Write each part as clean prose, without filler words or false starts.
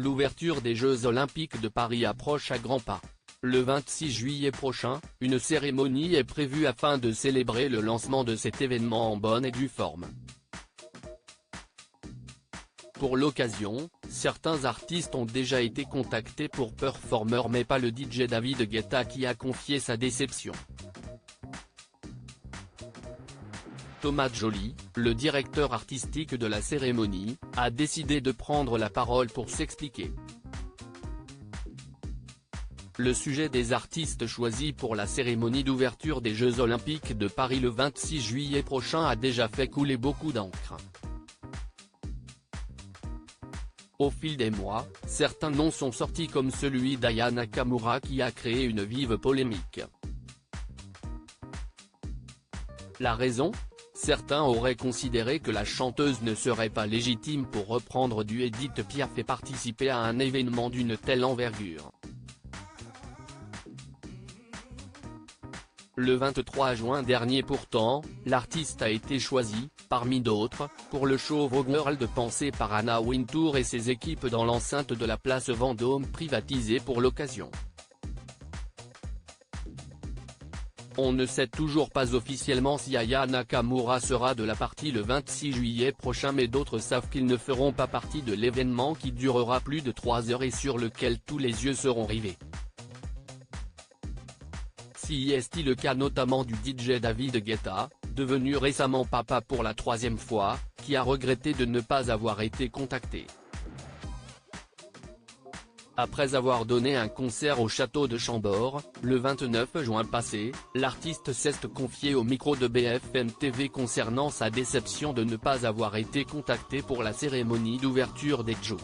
L'ouverture des Jeux Olympiques de Paris approche à grands pas. Le 26 juillet prochain, une cérémonie est prévue afin de célébrer le lancement de cet événement en bonne et due forme. Pour l'occasion, certains artistes ont déjà été contactés pour performer mais pas le DJ David Guetta qui a confié sa déception. Thomas Joly, le directeur artistique de la cérémonie, a décidé de prendre la parole pour s'expliquer. Le sujet des artistes choisis pour la cérémonie d'ouverture des Jeux Olympiques de Paris le 26 juillet prochain a déjà fait couler beaucoup d'encre. Au fil des mois, certains noms sont sortis comme celui d'Aya Nakamura qui a créé une vive polémique. La raison ? Certains auraient considéré que la chanteuse ne serait pas légitime pour reprendre du Édith Piaf et participer à un événement d'une telle envergure. Le 23 juin dernier pourtant, l'artiste a été choisi, parmi d'autres, pour le show Vogue World pensé par Anna Wintour et ses équipes dans l'enceinte de la place Vendôme privatisée pour l'occasion. On ne sait toujours pas officiellement si Aya Nakamura sera de la partie le 26 juillet prochain mais d'autres savent qu'ils ne feront pas partie de l'événement qui durera plus de 3 heures et sur lequel tous les yeux seront rivés. Si est-il le cas notamment du DJ David Guetta, devenu récemment papa pour la 3e fois, qui a regretté de ne pas avoir été contacté. Après avoir donné un concert au château de Chambord, le 29 juin passé, l'artiste s'est confié au micro de BFM TV concernant sa déception de ne pas avoir été contacté pour la cérémonie d'ouverture des Jeux.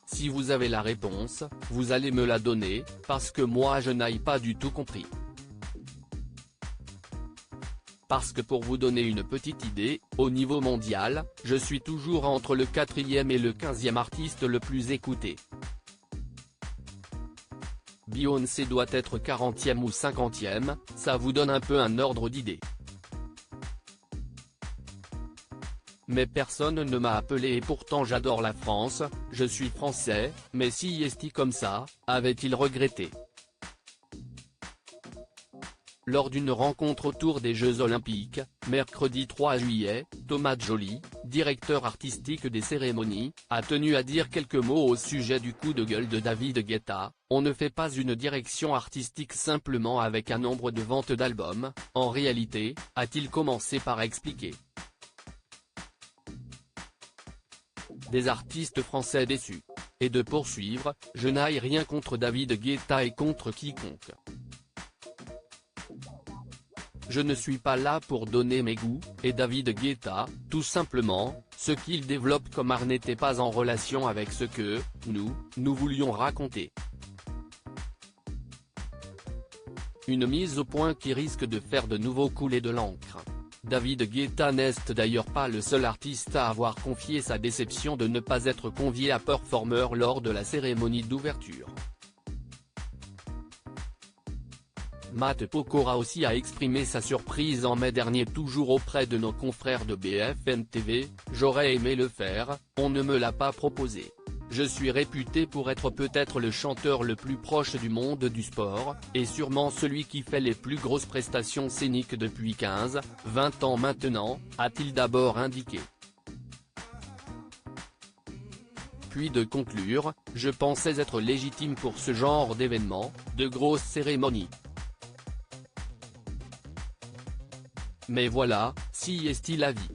Si vous avez la réponse, vous allez me la donner, parce que moi je n'ai pas du tout compris. Parce que pour vous donner une petite idée, au niveau mondial, je suis toujours entre le 4e et le 15e artiste le plus écouté. Beyoncé doit être 40e ou 50e, ça vous donne un peu un ordre d'idée. Mais personne ne m'a appelé et pourtant j'adore la France, je suis français, mais si est-il comme ça, avait-il regretté ? Lors d'une rencontre autour des Jeux Olympiques, mercredi 3 juillet, Thomas Joly, directeur artistique des cérémonies, a tenu à dire quelques mots au sujet du coup de gueule de David Guetta. On ne fait pas une direction artistique simplement avec un nombre de ventes d'albums, en réalité, a-t-il commencé par expliquer. Des artistes français déçus. Et de poursuivre, je n'ai rien contre David Guetta et contre quiconque. Je ne suis pas là pour donner mes goûts, et David Guetta, tout simplement, ce qu'il développe comme art n'était pas en relation avec ce que, nous voulions raconter. Une mise au point qui risque de faire de nouveau couler de l'encre. David Guetta n'est d'ailleurs pas le seul artiste à avoir confié sa déception de ne pas être convié à performer lors de la cérémonie d'ouverture. Matt Pokora aussi a exprimé sa surprise en mai dernier toujours auprès de nos confrères de BFM TV, j'aurais aimé le faire, on ne me l'a pas proposé. Je suis réputé pour être peut-être le chanteur le plus proche du monde du sport, et sûrement celui qui fait les plus grosses prestations scéniques depuis 15, 20 ans maintenant, a-t-il d'abord indiqué. Puis de conclure, je pensais être légitime pour ce genre d'événement, de grosses cérémonies. Mais voilà, si est-il la vie.